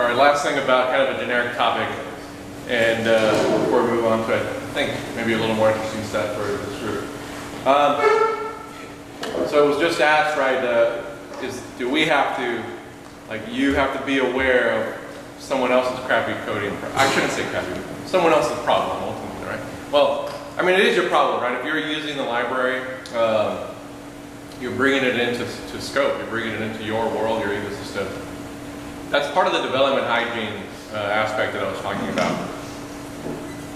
our last thing about kind of a generic topic, and before we move on to, I think, maybe a little more interesting stuff for this group. So it was just asked, right, do we have to, like, you have to be aware of someone else's crappy coding, I shouldn't say crappy, someone else's problem, ultimately, right? Well, I mean, it is your problem, right? If you're using the library, you're bringing it into scope, you're bringing it into your world, your ecosystem. That's part of the development hygiene aspect that I was talking about.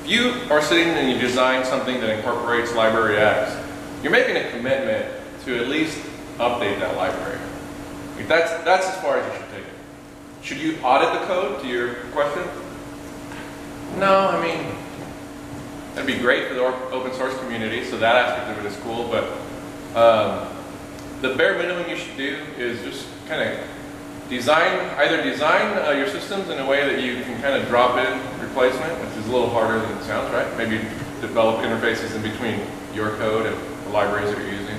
If you are sitting and you design something that incorporates library X, you're making a commitment to at least update that library. Like that's as far as you should take it. Should you audit the code, to your question? No, I mean, that'd be great for the open source community, so that aspect of it is cool, but the bare minimum you should do is just kind of either design your systems in a way that you can kind of drop in replacement, which is a little harder than it sounds, right? Maybe develop interfaces in between your code and the libraries that you're using.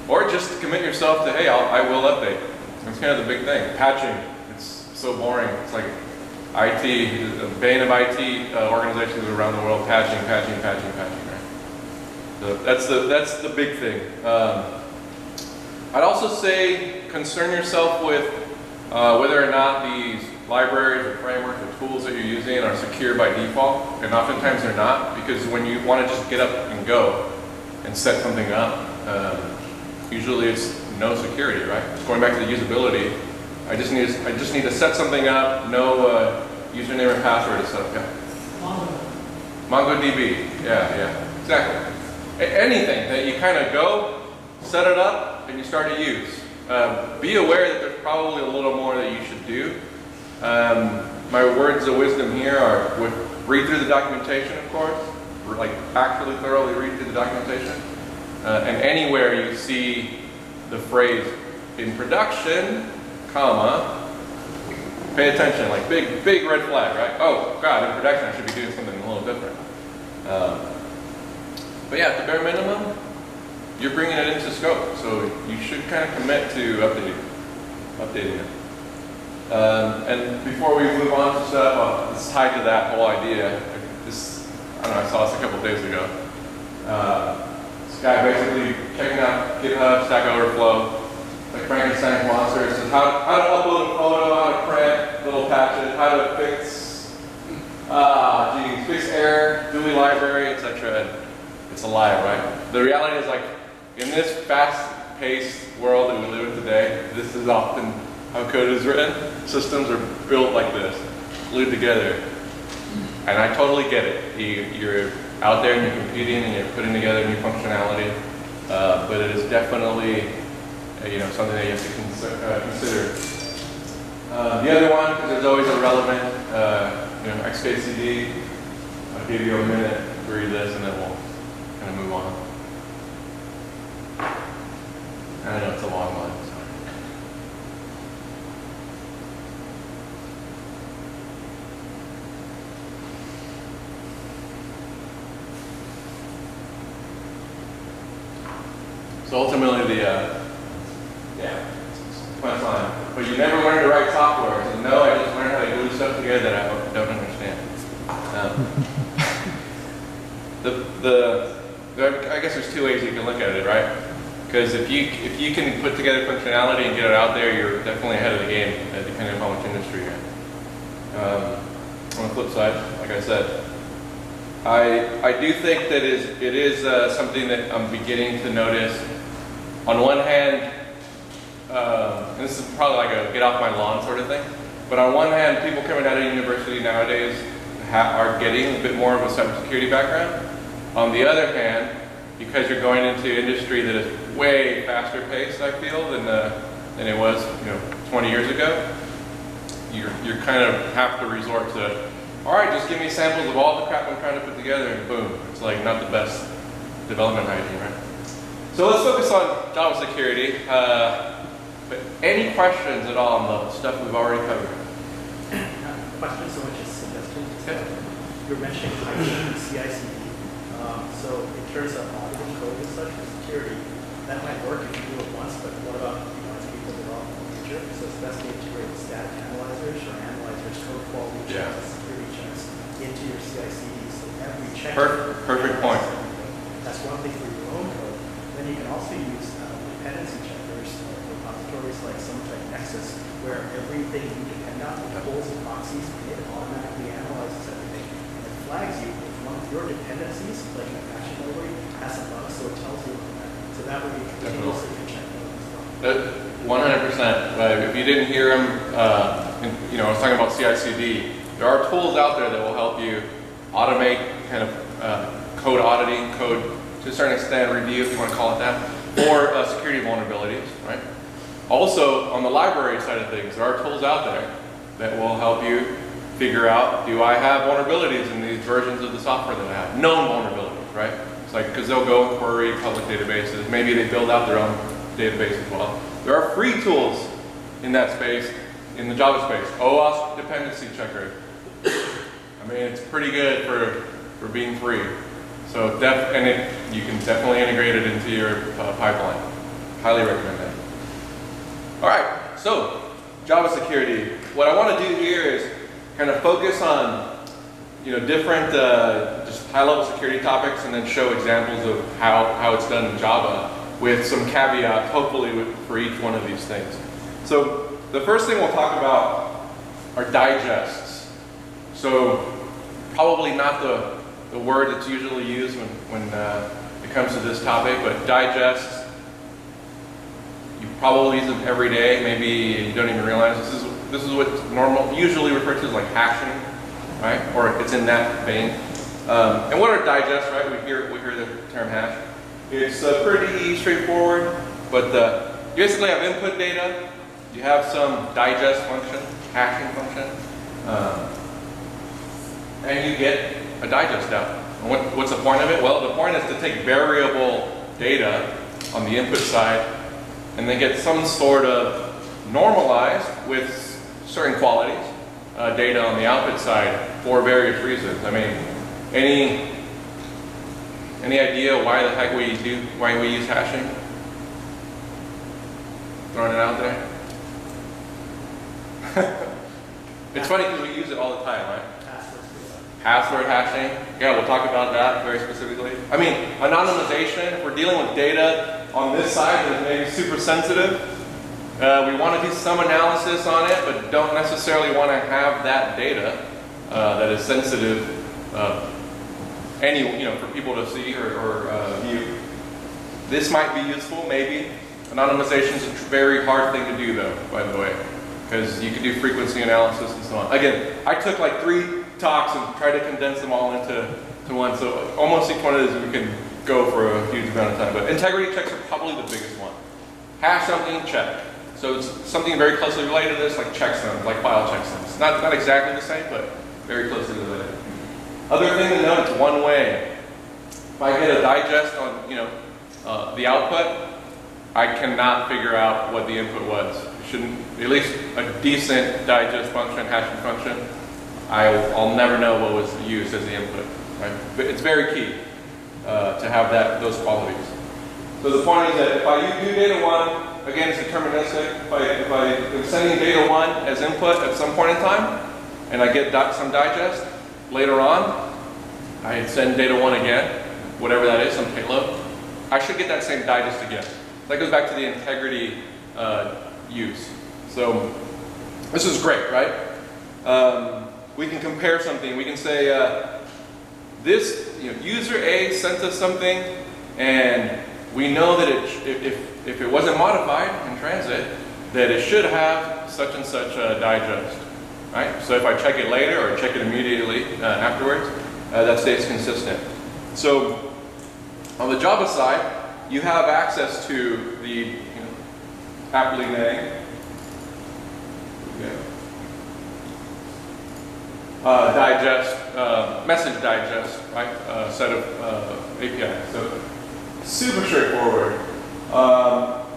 Or just commit yourself to, hey, I will update. That's kind of the big thing. Patching, it's so boring. It's like IT, the bane of IT organizations around the world, patching, right? So that's the big thing. I'd also say concern yourself with whether or not these libraries or frameworks or tools that you're using are secure by default, and oftentimes they're not, because when you want to just get up and go and set something up, usually it's no security, right? Just going back to the usability, I just need to set something up, no username or password is set up. Yeah. MongoDB, yeah, exactly. Anything that you kind of go, set it up, and you start to use. Be aware that there's probably a little more that you should do. My words of wisdom here are, read through the documentation, of course, like actually thoroughly read through the documentation. And anywhere you see the phrase in production, comma, pay attention, like big red flag, right? Oh God, in production I should be doing something a little different. But yeah, at the bare minimum, you're bringing it into scope, so you should kind of commit to updating it. And before we move on to stuff, it's tied to that whole idea. I don't know, I saw this a couple days ago. This guy basically checking out GitHub, Stack Overflow, like Frankenstein's monster. It says how to upload a photo, how to print little patches, how to fix error, GUI library, etc. It's a lie, right? The reality is, like, in this fast-paced world that we live in today, this is often how code is written. Systems are built like this, glued together. And I totally get it. You're out there and you're competing and you're putting together new functionality, but it is definitely something that you have to consider. The other one, because there's always a relevant XKCD. I'll give you a minute to read this and then we'll kind of move on. I know it's a long one. So ultimately, punchline. But you never learn to write software. So no, I just learned how to glue stuff together that I don't understand. I guess there's two ways you can look at it, right? Because if you can put together functionality and get it out there, you're definitely ahead of the game, depending upon which industry you're in. On the flip side, like I said, I do think that it is something that I'm beginning to notice. On one hand, and this is probably like a get off my lawn sort of thing, but on one hand, people coming out of university nowadays are getting a bit more of a cybersecurity background. On the other hand, because you're going into industry that is way faster paced, I feel, than it was 20 years ago, you kind of have to resort to, all right, just give me samples of all the crap I'm trying to put together, and boom, it's like not the best development hygiene, right? So let's focus on Java security. But any questions at all on the stuff we've already covered? Questions, so much as suggestions. Okay. You're mentioning hygiene, CI/CD. So in terms of auditing code and such for security, that might work if you do it once, but what about if you want people to develop in the future? So it's best to integrate static analyzers or analyzers check. Perfect point. That's one thing for your own code. Then you can also use dependency checkers, repositories like something like Nexus, where everything you depend on, it pulls the proxies, and it automatically analyzes everything. And it flags you if one of your dependencies, like an Apache library, has a bug, so it tells you about that. So that way you continuously can check those as well. 100%. If you didn't hear him, I was talking about CI/CD. There are tools out there that will help you automate kind of code auditing, code to a certain extent review, if you want to call it that, or security vulnerabilities, right? Also, on the library side of things, there are tools out there that will help you figure out, do I have vulnerabilities in these versions of the software that I have? Known vulnerabilities, right? It's like, because they'll go and query public databases. Maybe they build out their own database as well. There are free tools in that space, in the Java space. OAuth dependency checker. I mean, it's pretty good for being free. So you can definitely integrate it into your pipeline. Highly recommend that. All right, so Java security. What I want to do here is kind of focus on different just high-level security topics, and then show examples of how it's done in Java with some caveats, hopefully for each one of these things. So the first thing we'll talk about are digests. So probably not the word that's usually used when it comes to this topic, but digests, you probably use them every day. Maybe you don't even realize this is what's usually referred to as like hashing, right? Or it's in that vein. And what are digests, right? We hear the term hash. It's pretty straightforward, but you basically have input data. You have some digest function, hashing function, and you get a digest out. And what's the point of it? Well, the point is to take variable data on the input side and then get some sort of normalized with certain qualities data on the output side for various reasons. I mean, any idea why the heck we use hashing? Throwing it out there. It's funny because we use it all the time, right? Password hashing. Yeah, we'll talk about that very specifically. I mean, anonymization. If we're dealing with data on this side that is maybe super sensitive, we want to do some analysis on it, but don't necessarily want to have that data that is sensitive, for people to see or view. This might be useful, maybe. Anonymization is a very hard thing to do, though, by the way, because you can do frequency analysis and so on. Again, I took like 3 talks and tried to condense them all into one, so almost each one of these we can go for a huge amount of time. But integrity checks are probably the biggest one. Hash something, check. So it's something very closely related to this, like checksums, like file checksums. Not exactly the same, but very closely related. Other thing to note, it's one way. If I get a digest on the output, I cannot figure out what the input was. It shouldn't, at least a decent digest function, hashing function, I'll never know what was used as the input. Right? But it's very key to have those qualities. So the point is that if I do data 1, again, it's deterministic. If I am sending data 1 as input at some point in time, and I get some digest, later on, I send data 1 again, whatever that is, some payload, I should get that same digest again. That goes back to the integrity use. So this is great, right? We can compare something. We can say this user A sent us something, and we know that if it wasn't modified in transit, that it should have such and such a digest, right? So if I check it later or check it immediately afterwards, that stays consistent. So on the Java side, you have access to the aptly named message digest, right? Set of APIs. So super straightforward.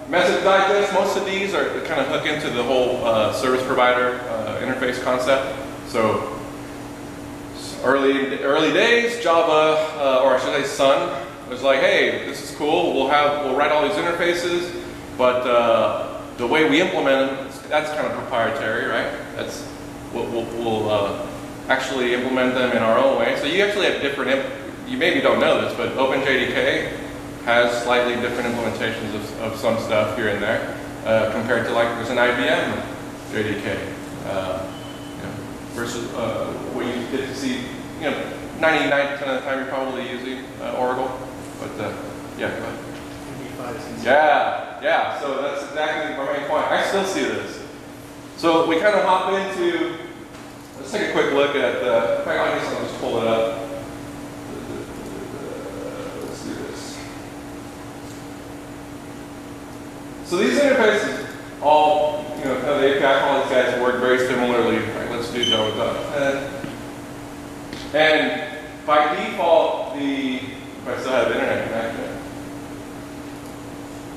Message digest, most of these are kind of hook into the whole service provider interface concept. So early days, Java, or I should say Sun, was like, hey, this is cool. We'll write all these interfaces, but the way we implement them, that's kind of proprietary, right? We'll actually implement them in our own way. So you actually have different you maybe don't know this, but OpenJDK has slightly different implementations of some stuff here and there compared to like there's an IBM JDK versus what you get to see. 99% of the time you're probably using Oracle, but yeah, go ahead. Yeah. So that's exactly my main point. I still see this. So we kind of hop into. Let's take a quick look at. In fact, I guess I'll just pull it up. Let's do this. So these interfaces, all kind of the API calls, these guys work very similarly. Right, let's do Java.10. And by default, if I still have internet connection.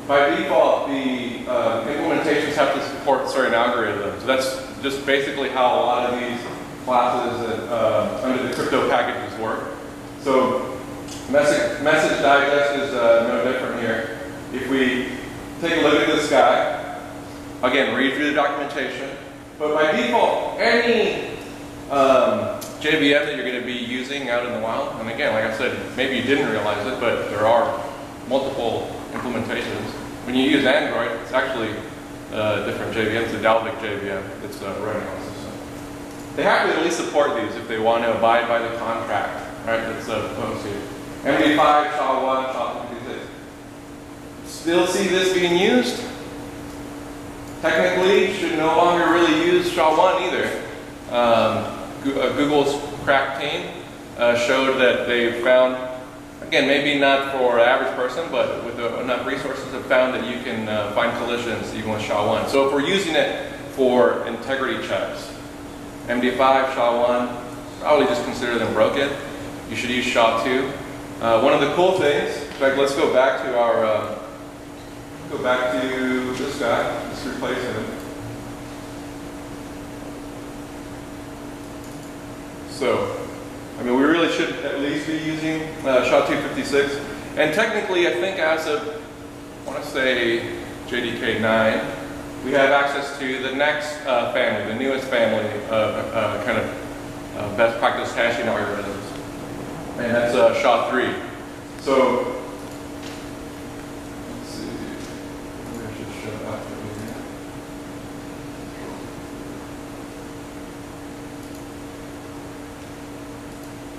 By default, the implementations have to support certain algorithms. So that's just basically how a lot of these classes under the crypto packages work. So message digest is no different here. If we take a look at this guy, again, read through the documentation. But by default, any JVM that you're going to be using out in the wild, and again, like I said, maybe you didn't realize it, but there are multiple implementations. When you use Android, it's actually different JVM. It's a Dalvik JVM that's running on the system. They have to at least support these if they want to abide by the contract, right? That's posted. MD5, SHA-1, SHA-56. Still see this being used? Technically, should no longer really use SHA-1 either. Google's crack team showed that they found, again, maybe not for an average person, but with enough resources, have found that you can find collisions even with SHA-1. So if we're using it for integrity checks, MD5, SHA-1, probably just consider them broken. You should use SHA-2. One of the cool things, in fact, let's go back to our, this guy. Let's replace him. So, I mean, we really should at least be using SHA-256. And technically, I think as of, I want to say JDK 9, we have access to the next family, the newest family of kind of best practice hashing algorithms. And that's SHA-3. So, let's see. Maybe I should show that for you.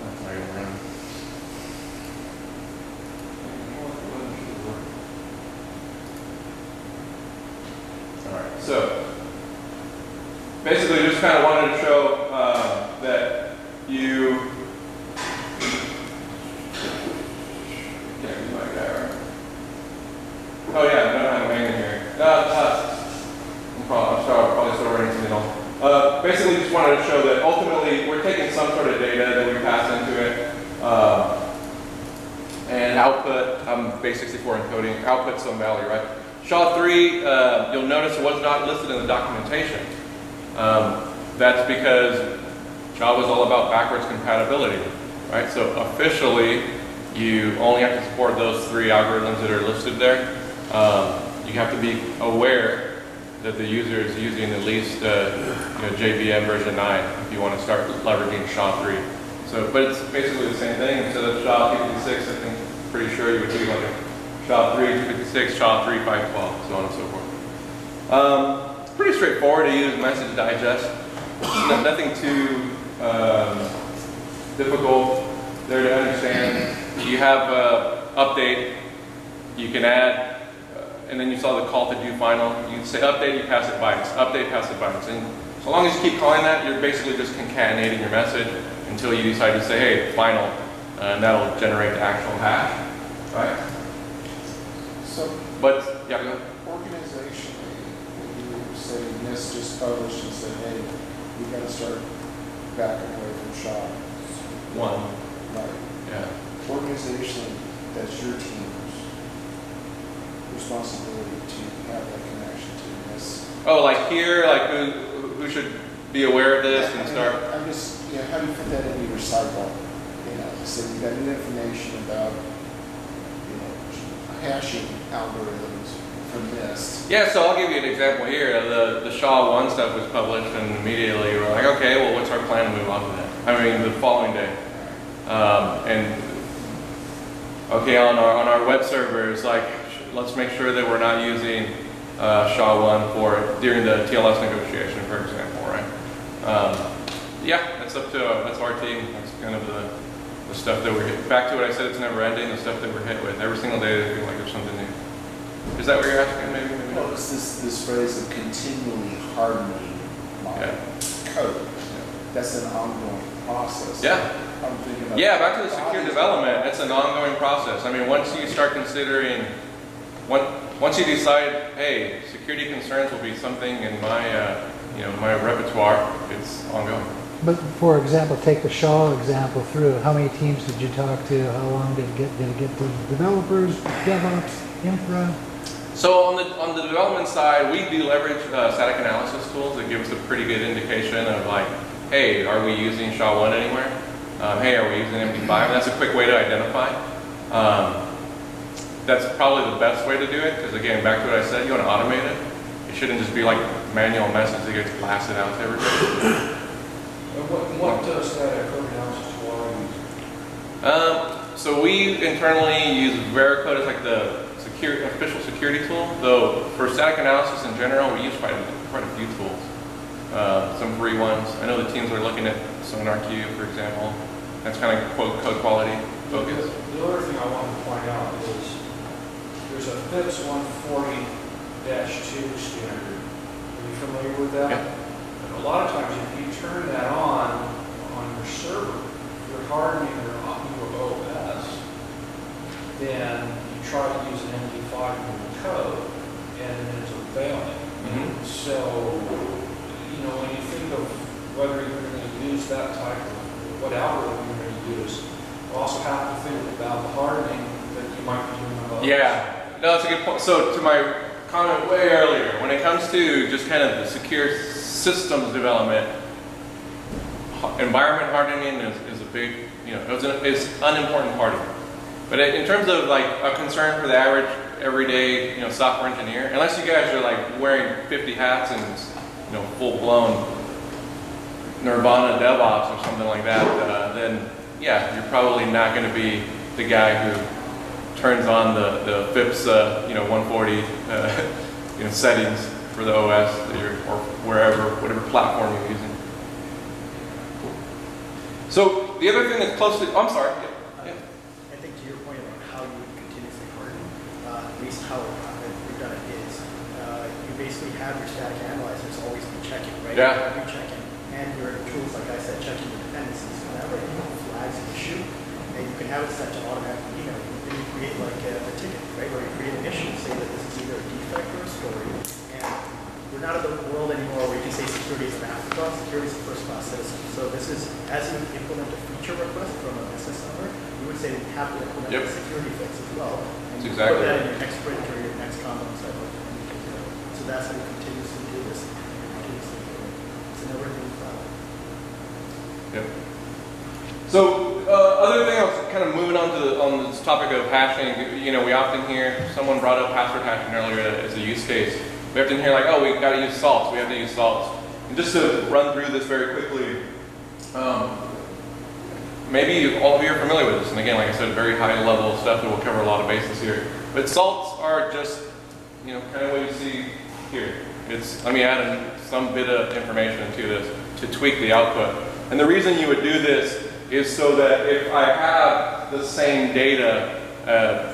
That's not going to run. Alright, so basically just kind of wanted to show that you can't be my guy, right? Oh yeah, I don't have a main in here. I'm probably still running something else. Basically just wanted to show that ultimately we're taking some sort of data that we pass into it and output, base64 encoding, output some value, right? SHA-3, you'll notice it was not listed in the documentation. That's because Java is all about backwards compatibility, right? So officially, you only have to support those 3 algorithms that are listed there. You have to be aware that the user is using at least JVM version 9 if you want to start leveraging SHA-3. So, but it's basically the same thing. Instead of SHA-56, I think, pretty sure you would do like a SHA-3, 256, SHA-3, 512, so on and so forth. It's pretty straightforward to use message digest. Nothing too difficult there to understand. You have update, you can add, and then you saw the call to do final. You say update, you pass it bytes, update, pass it bytes. And so long as you keep calling that, you're basically just concatenating your message until you decide to say, hey, final, and that'll generate the actual hash, right? So, but, yeah, go ahead. Organizationally, when you say NIST just published and said, hey, we got to start backing away from SHA. Right. Yeah. Organizationally, that's your team's responsibility to have that connection to NIST. Oh, like here, like who should be aware of this and start? I'm just, how do you put that into your cycle? So you've got new information about, hashing algorithms from NIST. Yeah, so I'll give you an example here. The SHA-1 stuff was published, and immediately we're like, okay, well, what's our plan to move on to that? I mean, the following day. And okay, on our web servers, like let's make sure that we're not using SHA-1 for during the TLS negotiation, for example, right? Yeah, that's our team. That's kind of the stuff that we're hit. Back to what I said, it's never ending. The stuff that we're hit with every single day. They feel like there's something new. Is that what you're asking? Maybe. Well, it's this phrase of continually hardening my code. Yeah. That's an ongoing process. Yeah. I'm thinking about Yeah, back to the secure development. It's an ongoing process. I mean, once you start considering, once you decide, hey, security concerns will be something in my, my repertoire, it's ongoing. But for example, take the Shaw example through. How many teams did you talk to? How long did it get to developers, DevOps, infra? So on the development side, we do leverage static analysis tools that give us a pretty good indication of like, hey, are we using SHA-1 anywhere? Hey, are we using MD5? That's a quick way to identify. That's probably the best way to do it because again, back to what I said, you want to automate it. It shouldn't just be like manual message that gets blasted out to everybody. What does static code analysis use? So we internally use Veracode as like the official security tool. Though for static analysis in general, we use quite a few tools. Some free ones. I know the teams are looking at SonarQube, for example. That's kind of code quality focus. The other thing I wanted to point out is there's a FIPS 140-2 standard. Are you familiar with that? Yeah. A lot of times, if you turn that on your server, you're hardening your OS, then you try to use an MD5 in the code, and it ends up failing. Mm-hmm. So, when you think of whether you're going to use that type of, what algorithm you're going to use, you also have to think about the hardening that you might be doing on OS. Yeah, no, that's a good point. So to my comment way earlier, when it comes to just kind of the secure systems development, environment hardening is a big, it's an unimportant part of it. But in terms of like a concern for the average everyday, software engineer, unless you guys are like wearing 50 hats and, full-blown Nirvana DevOps or something like that, then yeah, you're probably not going to be the guy who turns on the FIPS 140 settings for the OS that or whatever platform you're using. So the other thing that's closely, I'm sorry. Yeah. I think to your point about how you would continuously harden, at least how we've done it is, you basically have your static analyzers always be checking, right? Yeah. Every checking, and your tools, like I said, checking the dependencies. Whenever flags an issue, and you can have it set to automatically email you. Then you create like a ticket, right? Or you create an issue, say that this is either a defect or a story. And we're not in the world anymore where you can say security is an afterthought. Security is a first-class citizen. So this is, as you implement a feature request from a business owner, you would say that you have to implement a security fix as well. And you exactly put that in your next sprint or your next common cycle. So that's how you continuously do this. It's a never-ending problem. Yep. So other thing, I was kind of moving on to on this topic of hashing. We often hear someone brought up password hashing earlier as a use case. We often hear like, oh, we got to use salts. We have to use salts. And just to run through this very quickly, maybe all of you are familiar with this. And again, like I said, very high level stuff that will cover a lot of bases here. But salts are just, kind of what you see here. Let me add some bit of information to this to tweak the output. And the reason you would do this is so that if I have the same data,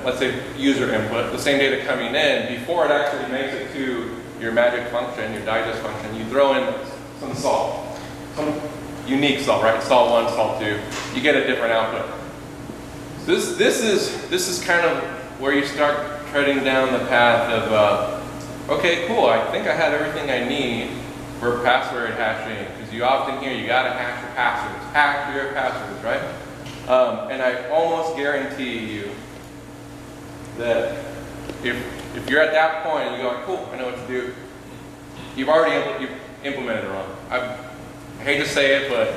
let's say user input, the same data coming in, before it actually makes it to your magic function, your digest function, you throw in some salt, some unique salt, right? Salt 1, salt 2, you get a different output. So this is kind of where you start treading down the path of, okay, cool, I think I have everything I need for password hashing, because you often hear you gotta hash your passwords, hash your passwords, right? And I almost guarantee you that if you're at that point and you go, cool, I know what to do, you've already implemented it wrong. I hate to say it, but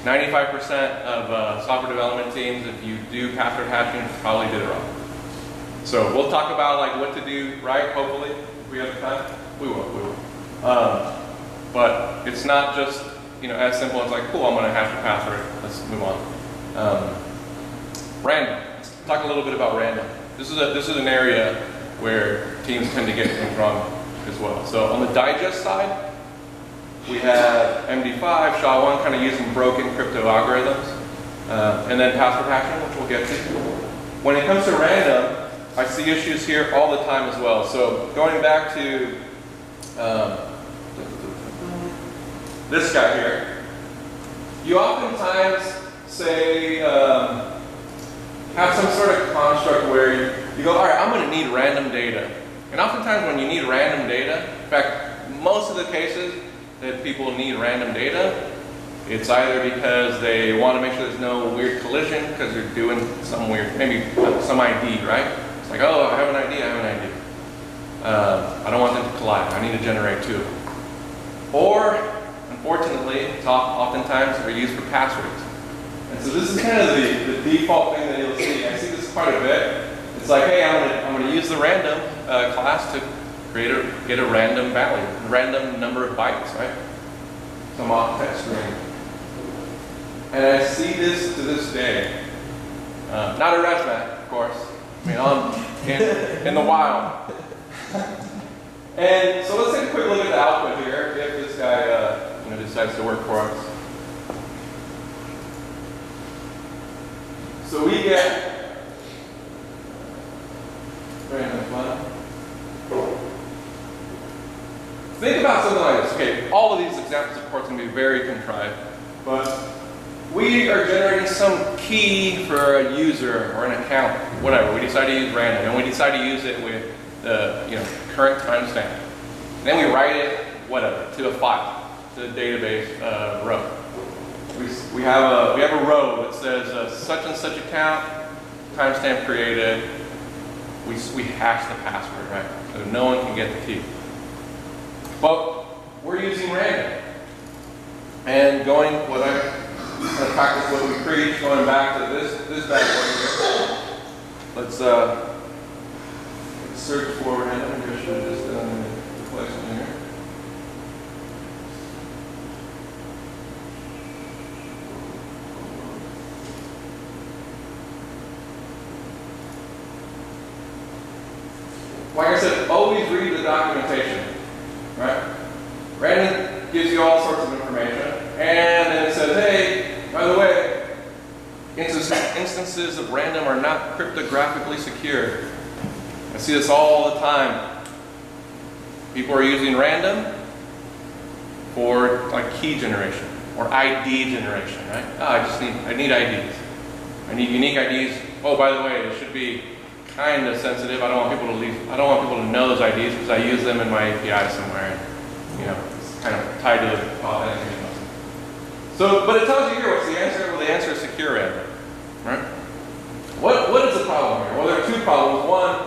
95% of software development teams, if you do password hashing, probably did it wrong. So we'll talk about like what to do right, hopefully, if we have time. We will. But it's not just as simple as like, cool, I'm going to hash your password. Let's move on. Random. talk a little bit about random. This is an area where teams tend to get things wrong as well. So on the digest side, we have MD5, SHA-1, kind of using broken crypto algorithms, and then password hashing, which we'll get to. When it comes to random, I see issues here all the time as well. So going back to this guy here, you oftentimes say, have some sort of construct where you go, all right, I'm going to need random data. And oftentimes when you need random data, in fact, most of the cases that people need random data, it's either because they want to make sure there's no weird collision because they're doing some weird, maybe some ID, right? It's like, oh, I have an ID, I have an ID. I don't want them to collide. I need to generate two of them. Or, unfortunately, it's oftentimes they're used for passwords. And so this is kind of the default thing that you'll see. I see this quite a bit. It's like, hey, I'm going to use the random class to get a random value, a random number of bytes, right? Some off text string. And I see this to this day. Not at ResMed, of course. I mean, in the wild. And so let's take a quick look at the output here. If this guy decides to work for us. So we get random file. Think about something like this. Okay, all of these examples, of course, can be very contrived, but we are generating some key for a user or an account, whatever. We decide to use random, and we decide to use it with the current timestamp. Then we write it, whatever, to a file, to the database row. We have a row that says such and such account, timestamp created. We hash the password, right? So no one can get the key. But we're using random. And practice what we preach, going back to this bad boy here. Let's search for random. I should have just done the question here. Like I said, always read the documentation, right? Random gives you all sorts of information, and then it says, hey, by the way, instances of random are not cryptographically secure. I see this all the time. People are using random for like key generation or ID generation, right? Oh, I need IDs. I need unique IDs. Oh, by the way, it should be kind of sensitive. I don't want people to know those IDs because I use them in my API somewhere. And, it's kind of tied to the authentication. So, but it tells you here what's the answer. Well, the answer is secure random, right? What is the problem here? Well, there are two problems. One,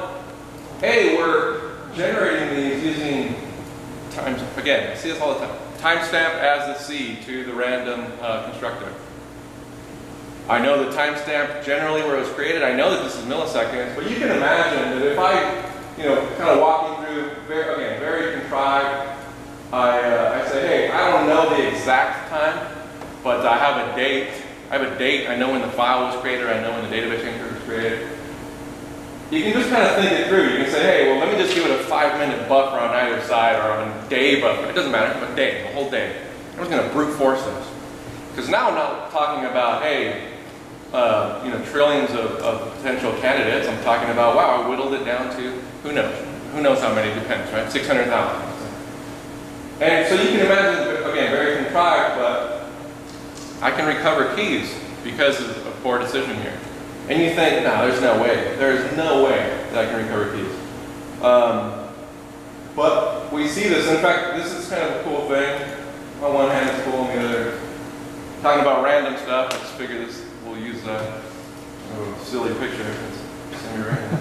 hey, we're generating these using times. Again, I see this all the time. Timestamp as the seed to the random constructor. I know the timestamp generally where it was created. I know that this is milliseconds, but you can imagine that if I, kind of walking through, very contrived, I say, hey, I don't know the exact time, but I have a date. I know when the file was created. I know when the database entry was created. You can just kind of think it through. You can say, hey, well, let me just give it a 5-minute buffer on either side or on a day buffer. It doesn't matter, a day, the whole day. I'm just going to brute force this. Because now I'm not talking about, hey, trillions of potential candidates. I'm talking about, wow, I whittled it down to, who knows how many, depends, right? 600,000. And so you can imagine, again, very contrived, but I can recover keys because of a poor decision here. And you think, no, there's no way. There's no way that I can recover keys. But we see this. In fact, this is kind of a cool thing. On one hand, it's cool. On the other, talking about random stuff, I just figured this. We'll use a silly picture. It's semi-random.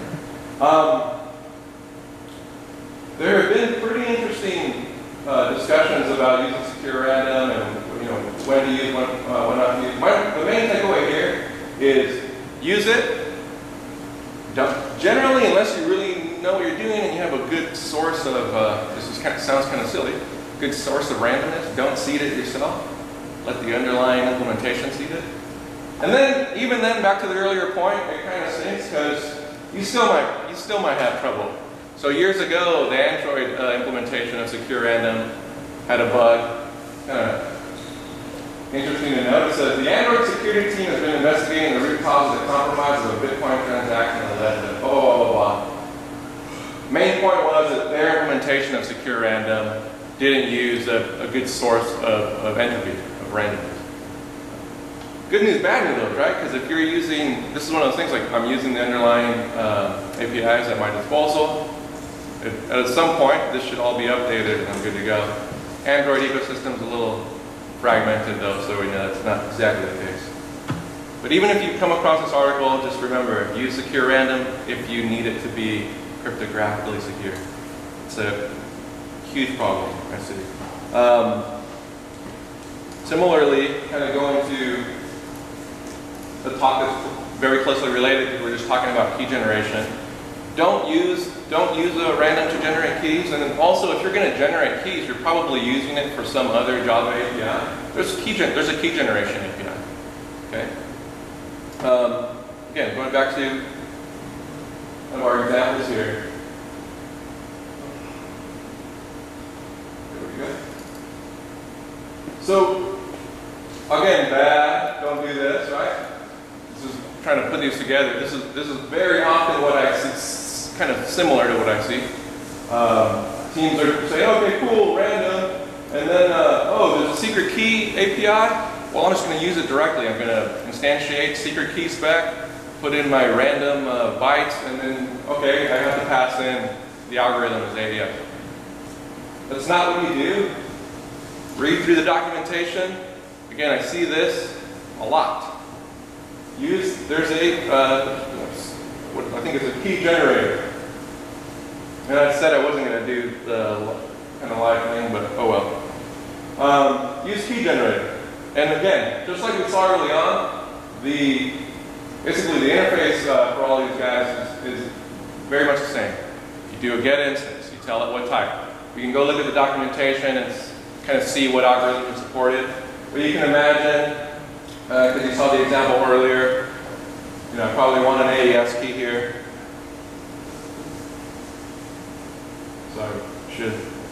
There have been pretty interesting discussions about using secure random and when to use, when not to use. The main takeaway here is use it. Generally, unless you really know what you're doing and you have a good source of sounds kind of silly. Good source of randomness. Don't seed it yourself. Let the underlying implementation seed it. And then, even then, back to the earlier point, it kind of stinks because you still might have trouble. So years ago, the Android implementation of Secure Random had a bug. Interesting to note, it says the Android security team has been investigating the root cause of the compromise of a Bitcoin transaction that led to blah, blah, blah, blah. Main point was that their implementation of Secure Random didn't use a good source of entropy, of randomness. Good news, bad news though, right? Because if you're using, this is one of those things like I'm using the underlying APIs at my disposal. At some point, this should all be updated and I'm good to go. Android ecosystem's a little fragmented though, so we know that's not exactly the case. But even if you come across this article, just remember, use Secure Random if you need it to be cryptographically secure. It's a huge problem, I see. Similarly, kind of going to the talk that's very closely related because we're just talking about key generation. Don't use a random to generate keys, and then also if you're going to generate keys, you're probably using it for some other Java API. There's a key generation API. Okay. Again, going back to one of our examples here. There we go. So again, bad. Don't do this, right? This is trying to put these together. This is very often what I see. It's kind of similar to what I see. Teams are saying, okay, cool, random, and then oh, there's a secret key API. Well, I'm just going to use it directly. I'm going to instantiate secret key spec, put in my random bytes, and then okay, I have to pass in the algorithm as AES. That's not what you do. Read through the documentation. Again, I see this a lot. There's I think it's a key generator. And I said I wasn't going to do the kind of live thing, but oh well. Use key generator. And again, just like we saw early on, basically the interface for all these guys is very much the same. You do a get instance, you tell it what type. You can go look at the documentation and kind of see what algorithm is supported. But you can imagine, because you saw the example earlier, I probably want an AES key here. So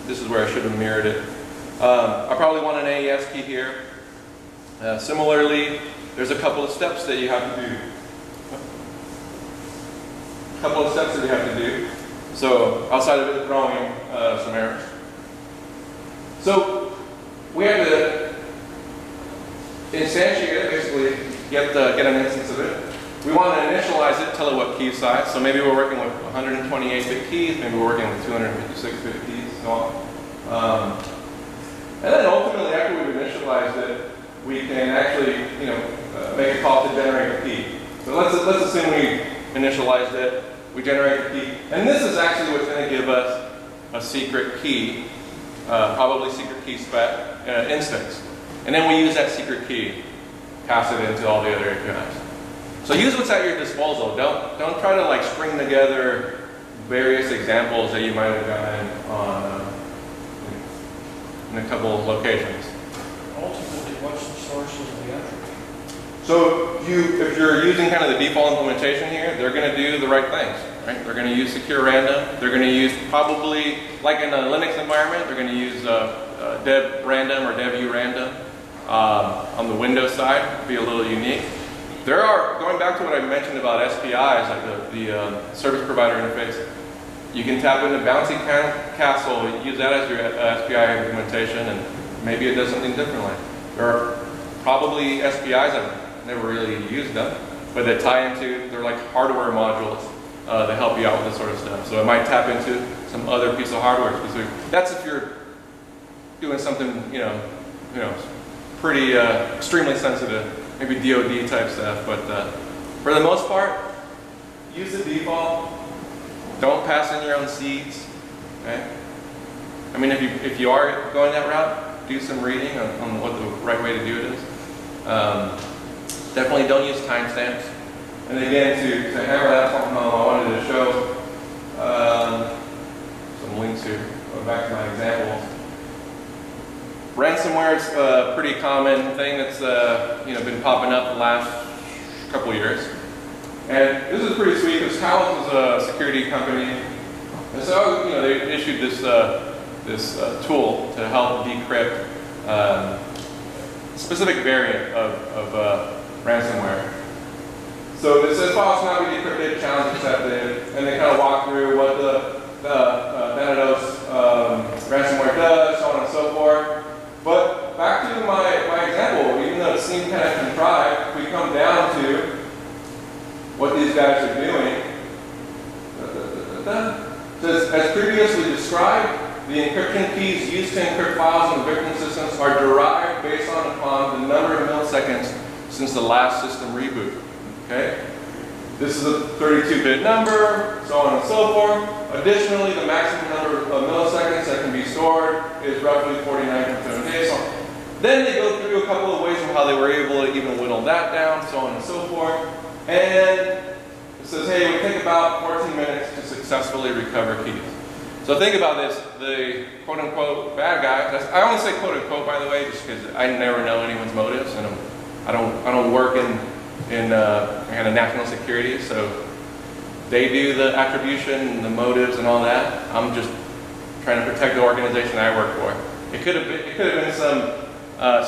this is where I should have mirrored it. I probably want an AES key here. Similarly, there's a couple of steps that you have to do. So outside of it throwing some errors. So we have to instantiate it, basically get an instance of it. We want to initialize it, tell it what key size. So maybe we're working with 128-bit keys, maybe we're working with 256-bit keys, so on. And then ultimately, after we've initialized it, we can actually, make a call to generate a key. So let's assume we initialized it, we generate a key, and this is actually what's going to give us a secret key, probably secret key spec instance. And then we use that secret key, pass it into all the other APIs. So use what's at your disposal. Don't try to string together various examples that you might have gotten in a couple of locations. Ultimately, what's the source of the entropy? So if you're using kind of the default implementation here, they're going to do the right things, right? They're going to use secure random. They're going to use probably, like in a Linux environment, they're going to use dev random or dev random. On the Windows side, it'd be a little unique. Going back to what I mentioned about SPIs, like the service provider interface, you can tap into Bouncy Castle, use that as your SPI implementation, and maybe it does something differently. There are probably SPIs, I've never really used them, but they tie into, they're like hardware modules that help you out with this sort of stuff. So it might tap into some other piece of hardware specific. That's if you're doing something, pretty extremely sensitive. Maybe DoD type stuff, but for the most part, use the default. Don't pass in your own seeds. Okay? I mean, if you are going that route, do some reading on what the right way to do it is. Definitely don't use timestamps. And again, to hammer that point home, I wanted to show some links here. Going back to my examples. Ransomware is a pretty common thing that's been popping up the last couple years. And this is pretty sweet because Talos is a security company. And so, they issued this, tool to help decrypt a specific variant of ransomware. So it says files cannot be decrypted, challenge accepted, and they kind of walk through what the Thanatos ransomware does, so on and so forth. But back to my example, even though it seemed kind of contrived, we come down to what these guys are doing. Says, as previously described, the encryption keys used to encrypt files in victim systems are derived based upon the number of milliseconds since the last system reboot. Okay? This is a 32-bit number, so on and so forth. Additionally, the maximum number of milliseconds that can be stored is roughly 49.7 days. Then they go through a couple of ways of how they were able to even whittle that down, so on and so forth. And it says, hey, it would take about 14 minutes to successfully recover keys. So think about this, the quote-unquote bad guy. I only say quote-unquote, by the way, just because I never know anyone's motives, and I don't work in kind of national security, so they do the attribution and the motives and all that. I'm just trying to protect the organization I work for. It could have been some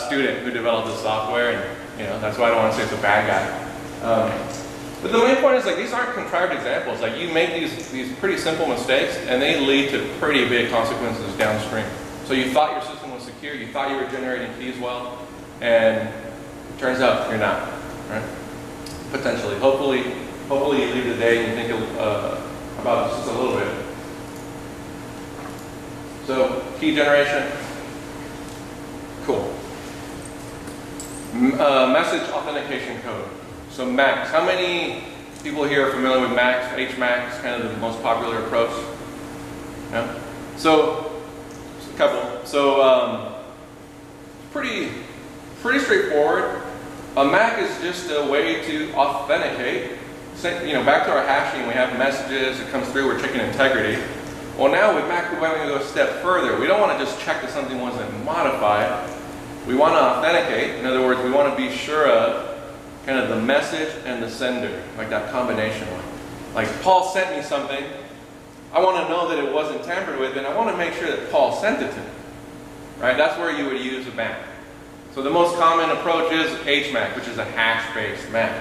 student who developed the software, and that's why I don't want to say it's a bad guy. But the main point is, like, these aren't contrived examples. Like, you make these pretty simple mistakes, and they lead to pretty big consequences downstream. So you thought your system was secure, you thought you were generating keys well, and it turns out you're not, right? Potentially. Hopefully you leave the day and you think about this just a little bit. So, key generation. Cool. Message authentication code. So MACs. How many people here are familiar with MACs? HMACs, kind of the most popular approach. Yeah? So, a couple. So, pretty straightforward. A MAC is just a way to authenticate. Back to our hashing, we have messages, it comes through, we're checking integrity. Well, now with MAC, we want to go a step further. We don't want to just check that something wasn't modified. We want to authenticate. In other words, we want to be sure of kind of the message and the sender, like that combination. Like, Paul sent me something. I want to know that it wasn't tampered with, and I want to make sure that Paul sent it to me. Right? That's where you would use a MAC. So the most common approach is HMAC, which is a hash-based MAC.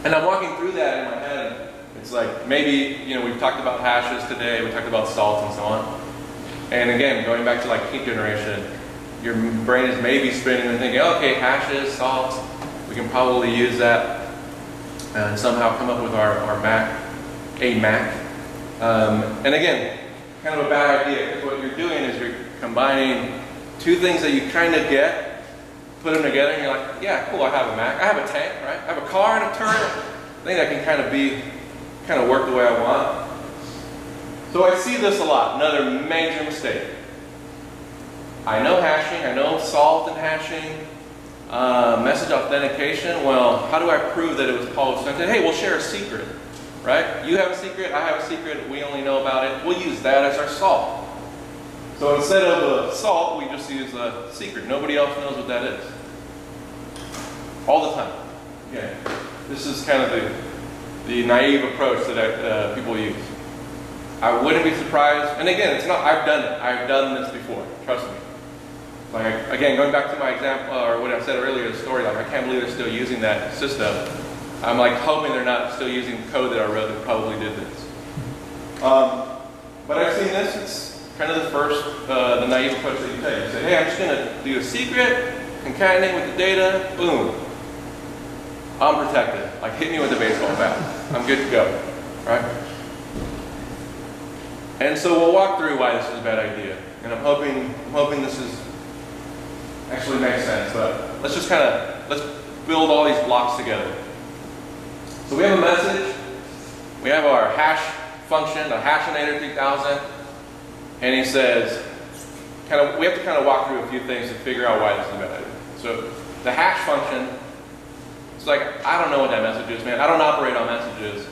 And I'm walking through that in my head. It's like, maybe, we've talked about hashes today, we talked about salts and so on. And again, going back to like key generation, your brain is maybe spinning and thinking, okay, hashes, salts, we can probably use that and somehow come up with our MAC, a MAC. And again, kind of a bad idea, because what you're doing is you're combining two things that you kind of get, put them together, and you're like, yeah, cool, I have a MAC, I have a tank, right? I have a car and a turret. I think that can kind of work the way I want. So I see this a lot, another major mistake. I know hashing, I know salt and hashing, message authentication. Well, how do I prove that it was Paul who sent it? Hey, we'll share a secret, right? You have a secret, I have a secret, we only know about it. We'll use that as our salt. So instead of a salt, we just use a secret. Nobody else knows what that is. All the time. Okay. This is kind of the naive approach that people use. I wouldn't be surprised, and again, it's not, I've done it. I've done this before, trust me. Like, again, going back to my example, or what I said earlier, the story, like, I can't believe they're still using that system. I'm like hoping they're not still using code that I wrote that probably did this. But I've seen this, it's kind of the naive approach that you take. You say, hey, I'm just gonna do a secret, concatenate with the data, boom. I'm protected. Like, hit me with a baseball bat. I'm good to go, right? And so we'll walk through why this is a bad idea. And I'm hoping this actually makes sense, but let's just let's build all these blocks together. So we have a message, we have our hash function, the hashinator 3000, and he says, we have to walk through a few things to figure out why this is a bad idea. So the hash function, it's like, I don't know what that message is, man. I don't operate on messages.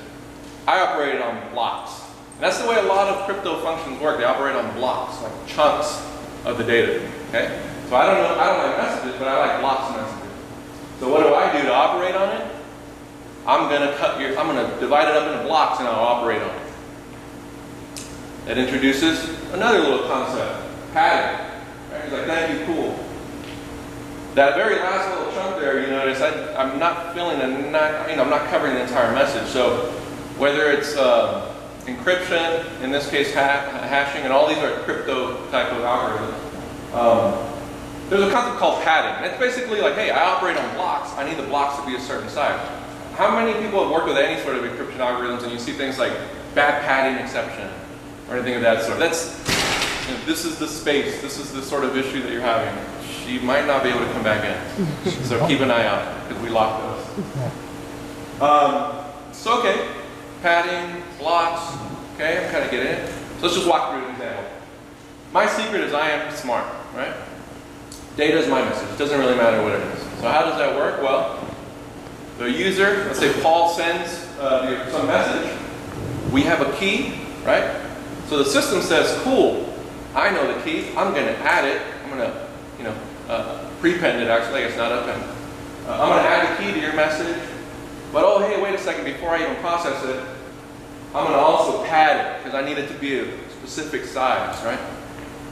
I operate on blocks. And that's the way a lot of crypto functions work. They operate on blocks, like chunks of the data, okay? So I don't like messages, but I like blocks of messages. So what do I do to operate on it, I'm going to divide it up into blocks and I'll operate on it. That introduces another little concept, padding. Right? He's like, thank you, cool. That very last little chunk there, you notice, I'm not filling I'm not covering the entire message. So whether it's encryption, in this case hashing, and all these are crypto type of algorithms. There's a concept called padding. And it's basically like, hey, I operate on blocks. I need the blocks to be a certain size. How many people have worked with any sort of encryption algorithms and you see things like bad padding exception or anything of that sort? This is the space. This is the sort of issue that you're having. She might not be able to come back in. So keep an eye out because we locked those. So okay, padding, blocks. Okay, I'm kind of getting it. So let's just walk through an example. My secret is I am smart, right? Data is my message. It doesn't really matter what it is. So how does that work? Well, the user, let's say Paul sends some message. We have a key, right? So the system says, cool, I know the key. I'm going to add it. I'm going to, prepend it actually. It's not append. I'm going to add the key to your message. But oh, hey, wait a second. Before I even process it, I'm going to also pad it because I need it to be a specific size, right?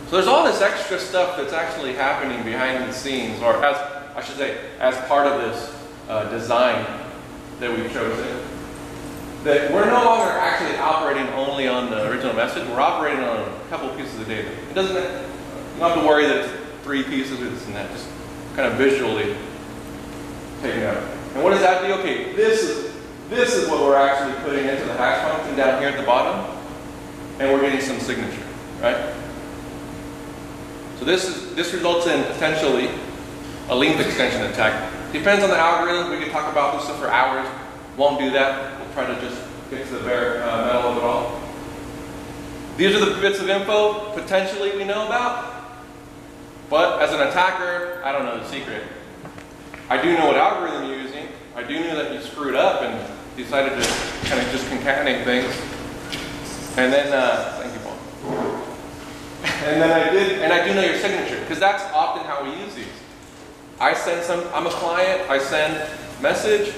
So there's all this extra stuff that's actually happening behind the scenes, or as I should say, as part of this design that we've chosen. That we're no longer actually operating only on the original message. We're operating on a couple pieces of data. It doesn't. You don't have to worry that it's 3 pieces or this and that. Just kind of visually take it out. And what does that do? Okay, this is what we're actually putting into the hash function down here at the bottom, and we're getting some signature, right? So this results in potentially a length extension attack. Depends on the algorithm. We could talk about this for hours. Won't do that. We'll try to just get to the bare metal of it all. These are the bits of info potentially we know about. But as an attacker, I don't know the secret. I do know what algorithm you're using. I do know that you screwed up and decided to kind of just concatenate things. And then, thank you, Paul. And then I do know your signature, because that's often how we use these. I'm a client, I send message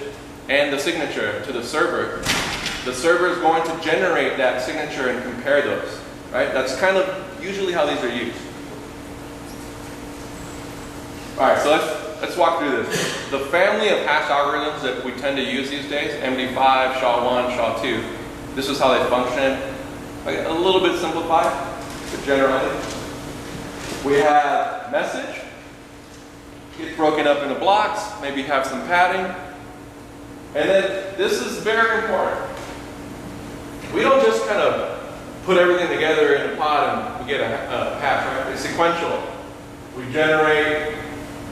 and the signature to the server. The server is going to generate that signature and compare those, right? That's kind of usually how these are used. All right, so let's walk through this. The family of hash algorithms that we tend to use these days, MD5, SHA-1, SHA-2, this is how they function. A little bit simplified. But generally, we have message, gets broken up into blocks, maybe have some padding, and then this is very important. We don't just kind of put everything together in a pod and we get a hash, right? It's sequential. We generate,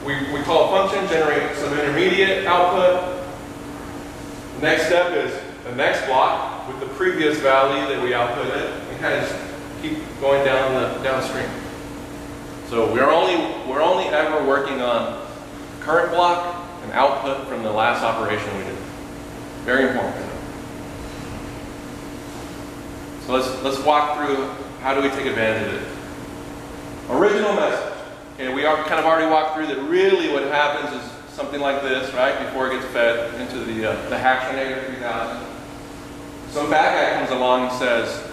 we call a function, generate some intermediate output. The next step is the next block with the previous value that we outputted, and kind of just keep going down the downstream. So we're only ever working on current block and output from the last operation we did. Very important. So let's walk through how do we take advantage of it. Original message. Okay, we are kind of already walked through that. Really, what happens is something like this, right? Before it gets fed into the Hashinator 3000. Some bad guy comes along and says,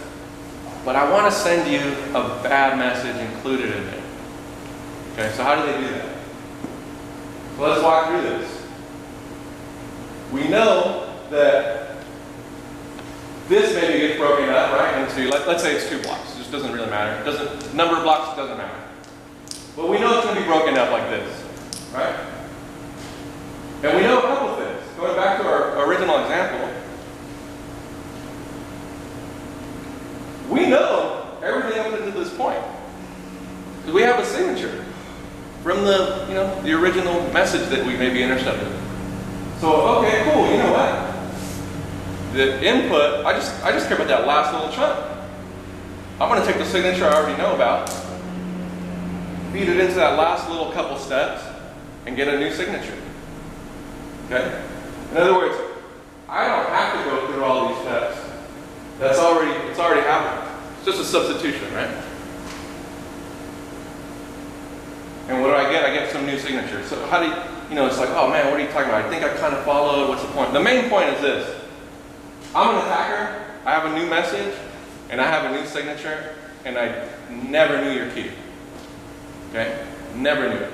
but I want to send you a bad message included in it. Okay, so how do they do that? So let's walk through this. We know that this maybe gets broken up, right, into, let's say it's 2 blocks. It just doesn't really matter. Number of blocks doesn't matter. But we know it's going to be broken up like this, right? And we know a couple things. Going back to our original example, we know everything up to this point. Because we have a signature from the original message that we maybe intercepted. So, okay, cool, you know what? The input, I just care about that last little chunk. I'm going to take the signature I already know about, feed it into that last little couple steps, and get a new signature. Okay? In other words, I don't have to go through all these steps. It's already happened. It's just a substitution, right? And what do I get? I get some new signature. So how do you, it's like, oh man, what are you talking about? I think I kind of followed. What's the point? The main point is this. I'm an attacker. I have a new message, and I have a new signature, and I never knew your key. Okay? Never knew it.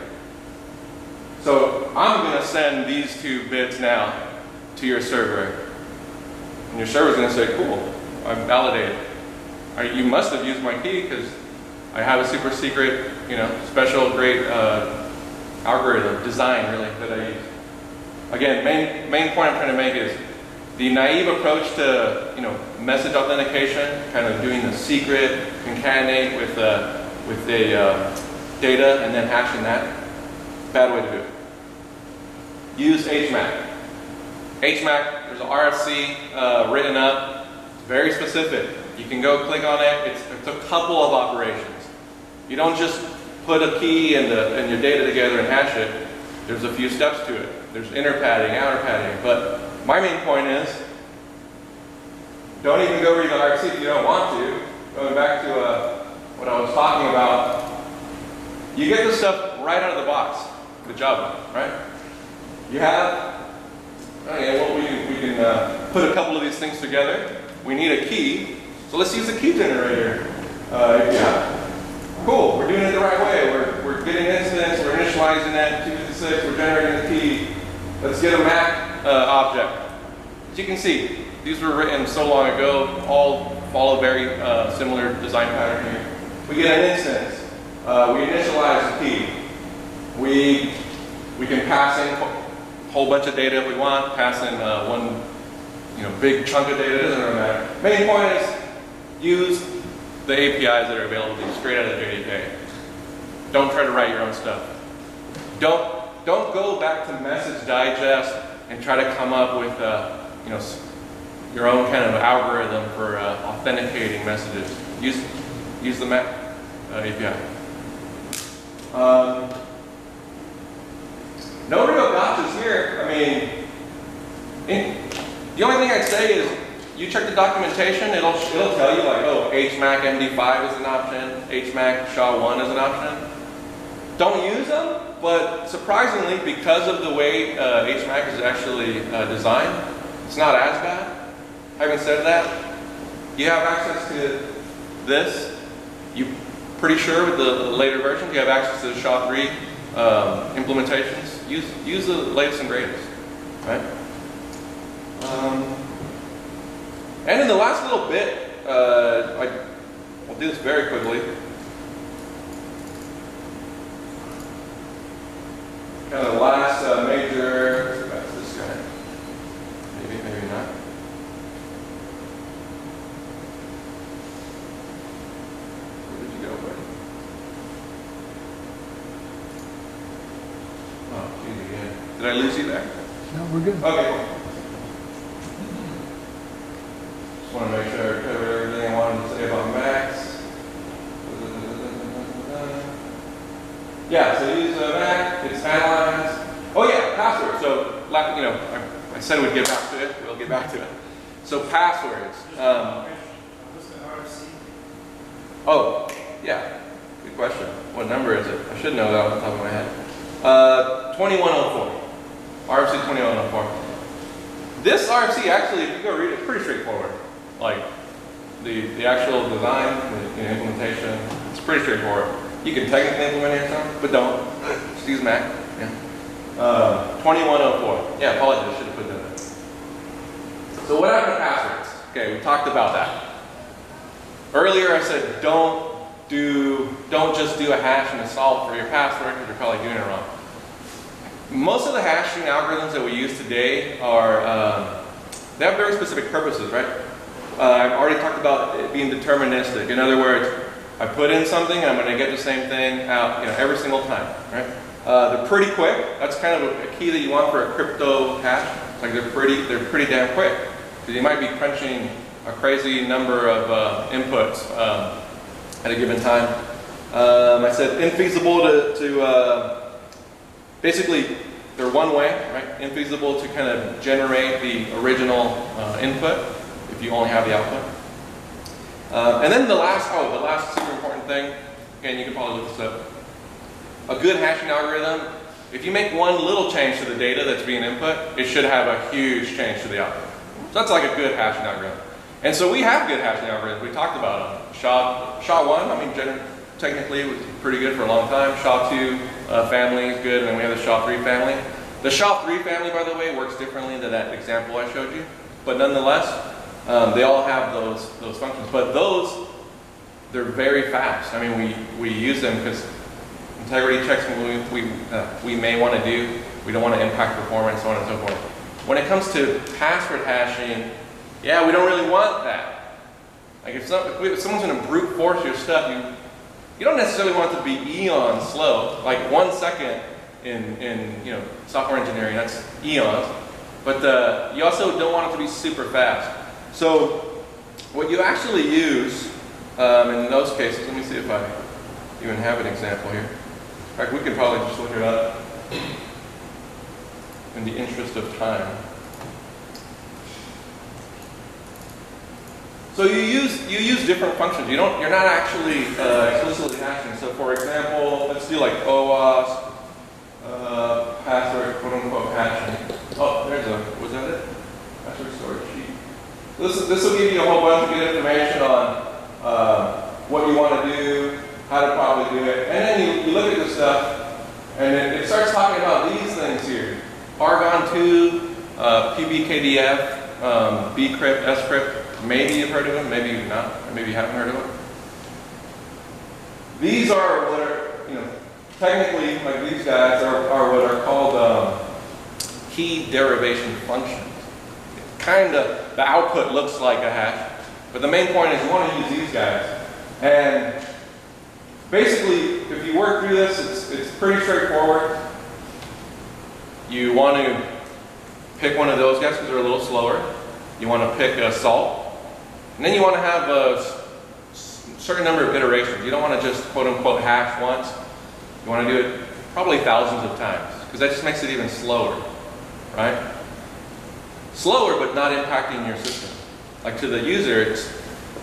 So I'm going to send these 2 bits now to your server. And your server's going to say, cool, I've validated. You must have used my key because I have a super secret, special great algorithm, design really, that I use. Again, main point I'm trying to make is the naive approach to, message authentication, kind of doing the secret, concatenate with the data and then hashing that. Bad way to do it. Use HMAC. HMAC, there's an RFC written up, very specific. You can go click on it. It's a couple of operations. You don't just put a key and your data together and hash it. There's a few steps to it. There's inner padding, outer padding. But my main point is, don't even go read the RFC if you don't want to. Going back to what I was talking about, you get this stuff right out of the box with Java, right? You have, we can put a couple of these things together. We need a key, so let's use a key generator. Cool, we're doing it the right way. We're getting instance, we're initializing that, 256, we're generating the key. Let's get a MAC object. As you can see, these were written so long ago, all follow very similar design pattern here. We get an instance, we initialize the key. We can pass in a whole bunch of data if we want, pass in one big chunk of data, it doesn't really matter. Main point is, use the APIs that are available to you straight out of the JDK. Don't try to write your own stuff. Don't go back to Message Digest and try to come up with your own kind of algorithm for authenticating messages. Use the MAC API. No real gotchas here. I mean, the only thing I'd say is you check the documentation. It'll tell you like, oh, HMAC MD5 is an option. HMAC SHA-1 is an option. Don't use them, but surprisingly, because of the way HMAC is actually designed, it's not as bad. Having said that, you have access to this. You're pretty sure with the later versions, you have access to the SHA-3 implementations. Use the latest and greatest, right? And in the last little bit, I'll do this very quickly. Kind of the last major, that's this guy. Maybe not. Where did you go, buddy? Oh, geez, again. Did I lose you there? No, we're good. Okay, cool. Just want to make sure I covered everything I wanted to say about Macs. Yeah, so use Mac, it's analyzed. Oh yeah, password. So, I said we'd get back to it. We'll get back to it. So passwords. Oh, yeah. Good question. What number is it? I should know that off the top of my head. 2104. RFC 2104. This RFC actually, if you go read it, it's pretty straightforward. Like the actual design, the implementation, it's pretty straightforward. You can technically implement it yourself, but don't. Just use Mac. Yeah. 2104. Yeah, apologies, I should have put that in. So what happened to passwords? Okay, we talked about that. Earlier I said don't just do a hash and a solve for your password because you're probably doing it wrong. Most of the hashing algorithms that we use today are, they have very specific purposes, right? I've already talked about it being deterministic. In other words, I put in something and I'm going to get the same thing out every single time, right? They're pretty quick. That's kind of a key that you want for a crypto hash. Like they're pretty damn quick. Because you might be crunching a crazy number of inputs at a given time. I said infeasible to basically they're one way, right? Infeasible to kind of generate the original input if you only have the output. And then the last super important thing, again, you can probably look this up. a good hashing algorithm, if you make one little change to the data that's being input, it should have a huge change to the output. So that's like a good hashing algorithm. And so we have good hashing algorithms. We talked about them. SHA-1, I mean, technically it was pretty good for a long time. SHA-2 family is good, and then we have the SHA-3 family. The SHA-3 family, by the way, works differently than that example I showed you. But nonetheless, they all have those functions. But those, they're very fast. I mean, we use them because integrity checks we may want to do. We don't want to impact performance, so on and so forth. When it comes to password hashing, yeah, we don't really want that. Like if someone's going to brute force your stuff, you don't necessarily want it to be eons slow. Like 1 second in software engineering, that's eons. But you also don't want it to be super fast. So what you actually use in those cases, let me see if I even have an example here. In fact, we can probably just look it up in the interest of time. So you use different functions. You're not actually explicitly hashing. So for example, let's do like OAuth, password, quote unquote hashing. Oh, was that it? Password storage sheet. This will give you a whole bunch of good information on what you want to do, how to probably do it. And then you look at this stuff, and it starts talking about these things here. Argon 2, PBKDF, bcrypt, scrypt. Maybe you've heard of them, maybe you've not, or maybe you haven't heard of them. These are what are, technically, like these guys are what are called key derivation functions. The output looks like a hash, but the main point is you want to use these guys. And basically, if you work through this, it's pretty straightforward. You want to pick one of those guys because they're a little slower. You want to pick a salt. And then you want to have a certain number of iterations. You don't want to just quote unquote hash once. You want to do it probably thousands of times because that just makes it even slower, right? Slower but not impacting your system. Like to the user, it's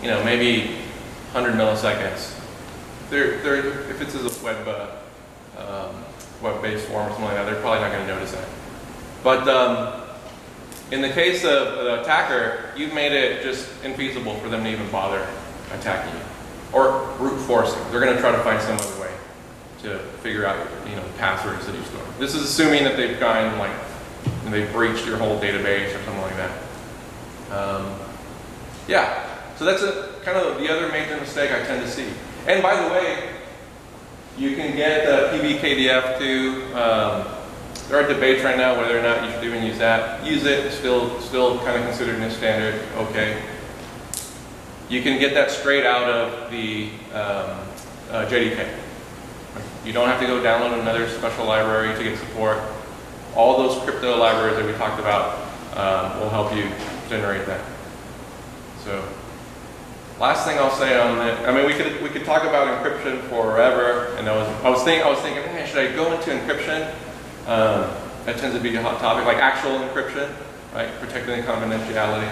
maybe 100 milliseconds. If it's a web-based form or something like that, they're probably not going to notice that. But in the case of the attacker, you've made it just infeasible for them to even bother attacking you. Or brute forcing. They're going to try to find some other way to figure out passwords that you store. This is assuming that they've they've breached your whole database or something like that. Yeah, so that's kind of the other major mistake I tend to see. And by the way, you can get the PBKDF too. There are debates right now whether or not you should even use that. Use it, still kind of considered in a standard, okay. You can get that straight out of the JDK. You don't have to go download another special library to get support. All those crypto libraries that we talked about will help you generate that. So, last thing I'll say on that, I mean, we could talk about encryption forever, and I was thinking, man, should I go into encryption? That tends to be a hot topic, like actual encryption, right? Protecting the confidentiality.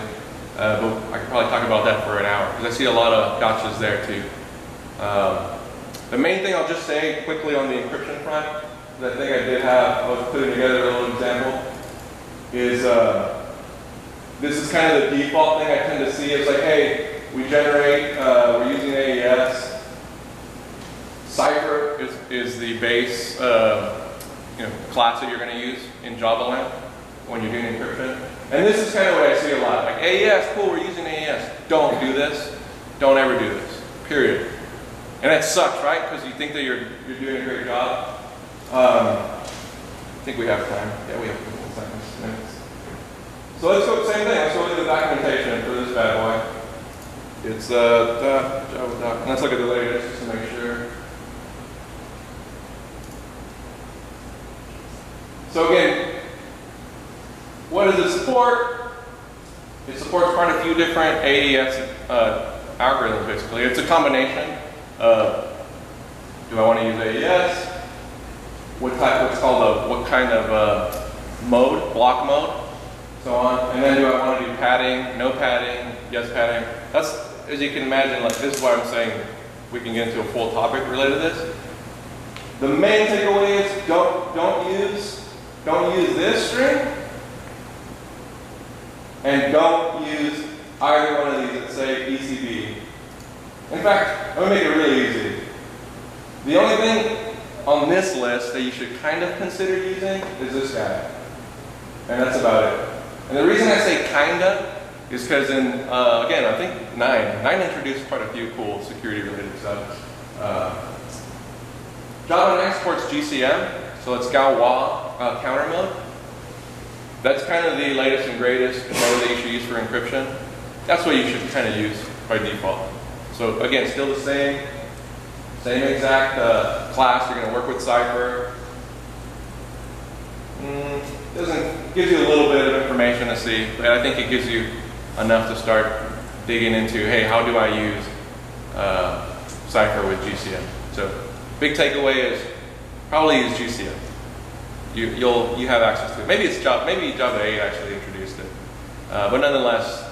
But I could probably talk about that for an hour because I see a lot of gotchas there too. The main thing I'll just say quickly on the encryption front, I think I was putting together a little example, is this is kind of the default thing I tend to see. It's like, hey, we're using AES. Cipher is the base class that you're going to use in Java land when you're doing encryption. And this is kind of what I see a lot. Like AES, cool, we're using AES. Don't do this. Don't ever do this. Period. And that sucks, right? Because you think that you're doing a great job. I think we have time. Yeah, we have 15 seconds. So let's go with the same thing. Let's go with the documentation for this bad boy. It's Java doc. And let's look at the latest just to make sure. So again, what does it support? It supports quite a few different AES algorithms, basically. It's a combination of, do I want to use AES? What kind of mode, block mode, so on. And then do I want to do padding, no padding, yes padding? That's, as you can imagine, like this is why I'm saying we can get into a full topic related to this. The main takeaway is don't use this string, and don't use either one of these that say ECB. In fact, I'm gonna make it really easy. The only thing on this list that you should kind of consider using is this guy. And that's about it. And the reason I say kinda is because in, again, I think 9 introduced quite a few cool security related stuff. Java 9 supports GCM, so it's Galois counter mode. That's kind of the latest and greatest mode that you should use for encryption. That's what you should kind of use by default. So again, still the same exact class. You're going to work with Cypher. Gives you a little bit of information to see, but I think it gives you enough to start digging into, hey, how do I use Cypher with GCM? So big takeaway is probably use GCM. You have access to it. Maybe Java 8 actually introduced it, but nonetheless,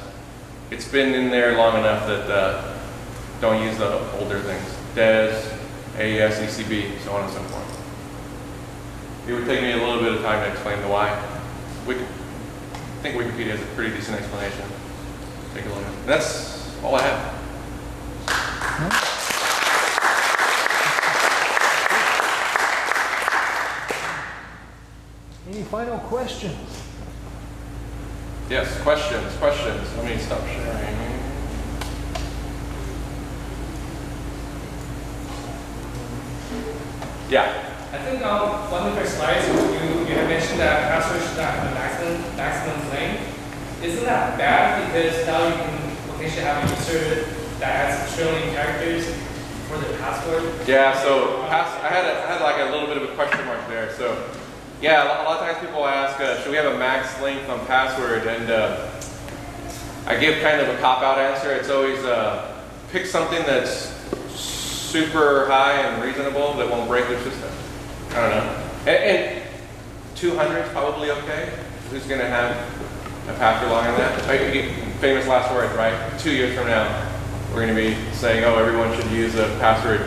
it's been in there long enough that don't use the older things. DES, AES, ECB, so on and so forth. It would take me a little bit of time to explain the why. I think Wikipedia has a pretty decent explanation. Take a look at it. That's all I have. Any final questions? Yes, questions. Let me stop sharing. Yeah. I think one of your slides, you have mentioned that password should not have a maximum length. Isn't that bad because now you can potentially have a user that has a trillion characters for their password? Yeah, so I had like a little bit of a question mark there. So yeah, a lot of times people ask, should we have a max length on password? And I give kind of a cop-out answer. It's always pick something that's super high and reasonable that won't break your system. I don't know. And 200 is probably okay. Who's going to have a password longer than that? Famous last words, right? 2 years from now, we're going to be saying, oh, everyone should use a password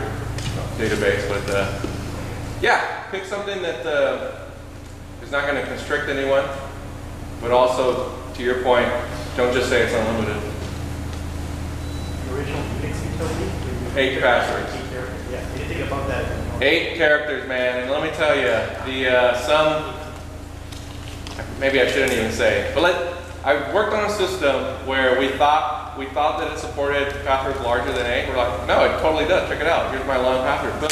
database. But yeah, pick something that is not going to constrict anyone, but also, to your point, don't just say it's unlimited. The original Unix utility? 8 passwords. Yeah, anything above that. 8 characters, man, and let me tell you, some, maybe I shouldn't even say, but I worked on a system where we thought that it supported passwords larger than 8. We're like, no, it totally does. Check it out. Here's my long password. Boom.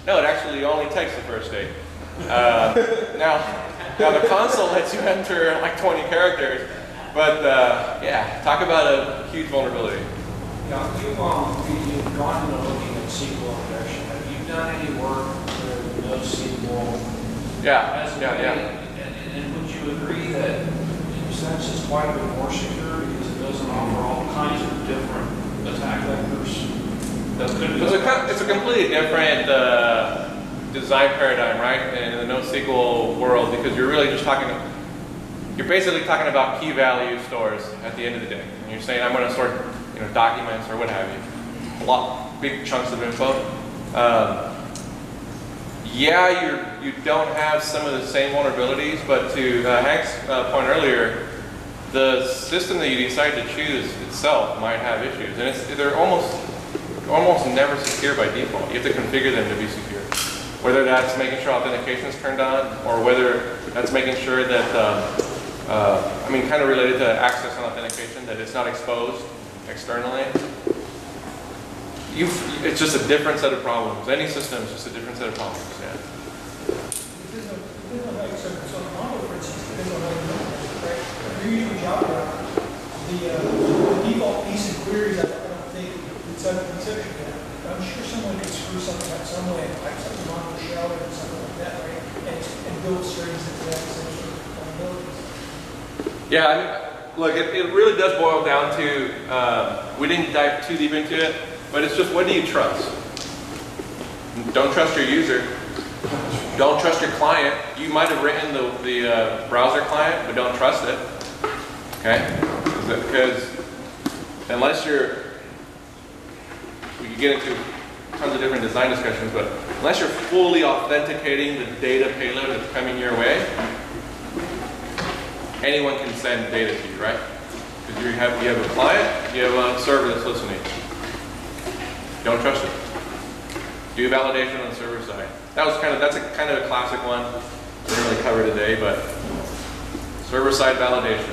No, it actually only takes the first 8. Now the console lets you enter like 20 characters, but yeah, talk about a huge vulnerability. Now, you've gone into looking at SQL injection. Have you done any work with NoSQL? Yeah. And would you agree that, in a sense, it's quite a bit more secure because it doesn't offer all kinds of different attack vectors? That could be It's a completely different design paradigm, right? In the NoSQL world, because you're really just you're basically talking about key value stores at the end of the day. And you're saying, I'm going to store, documents or what have you. Big chunks of info. Yeah, you don't have some of the same vulnerabilities, but to Hank's point earlier, the system that you decide to choose itself might have issues, and they're almost never secure by default. You have to configure them to be secure. Whether that's making sure authentication is turned on, or whether that's making sure that, kind of related to access and authentication, that it's not exposed externally. It's just a different set of problems. Any system is just a different set of problems. Yeah. So Mongo, for instance, depends on how you know it, right? If you're using Java, the default piece of queries, I don't think it's under conception yet. I'm sure someone could screw something up some way, like something Mongo shell or something like that, right? And build strings into that same sort of vulnerabilities. Yeah, look, it really does boil down to, we didn't dive too deep into it, but it's just, what do you trust? Don't trust your user. Don't trust your client. You might have written the browser client, but don't trust it. Okay? Because unless we could get into tons of different design discussions, but unless you're fully authenticating the data payload that's coming your way, anyone can send data to you, right? Because you have a client, you have a server that's listening. Don't trust it. Do validation on the server side. That's a kind of a classic one. We didn't really cover today, but server side validation.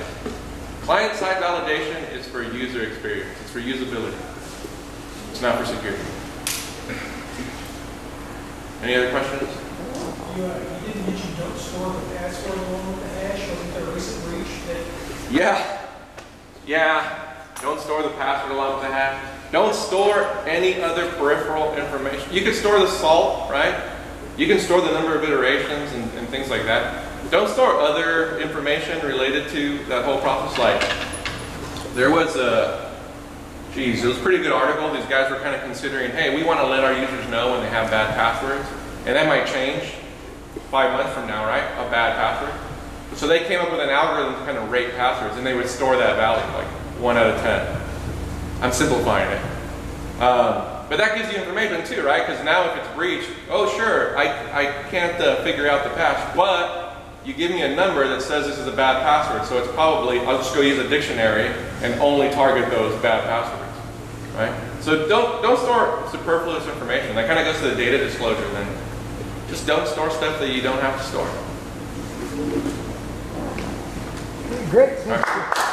Client side validation is for user experience. It's for usability. It's not for security. Any other questions? You didn't mention don't store the password along with the hash or with the recent breach that. Yeah. Don't store the password along with the hash. Don't store any other peripheral information. You can store the salt, right? You can store the number of iterations and things like that. Don't store other information related to that whole process. Like, there was it was a pretty good article. These guys were kind of considering, hey, we want to let our users know when they have bad passwords. And that might change 5 months from now, right? A bad password. So they came up with an algorithm to kind of rate passwords, and they would store that value, like 1 out of 10. I'm simplifying it. But that gives you information too, right? Because now if it's breached, oh sure, I can't figure out the hash, but you give me a number that says this is a bad password, so it's probably, I'll just go use a dictionary and only target those bad passwords, right? So don't store superfluous information. That kind of goes to the data disclosure then. Just don't store stuff that you don't have to store. Great. All right.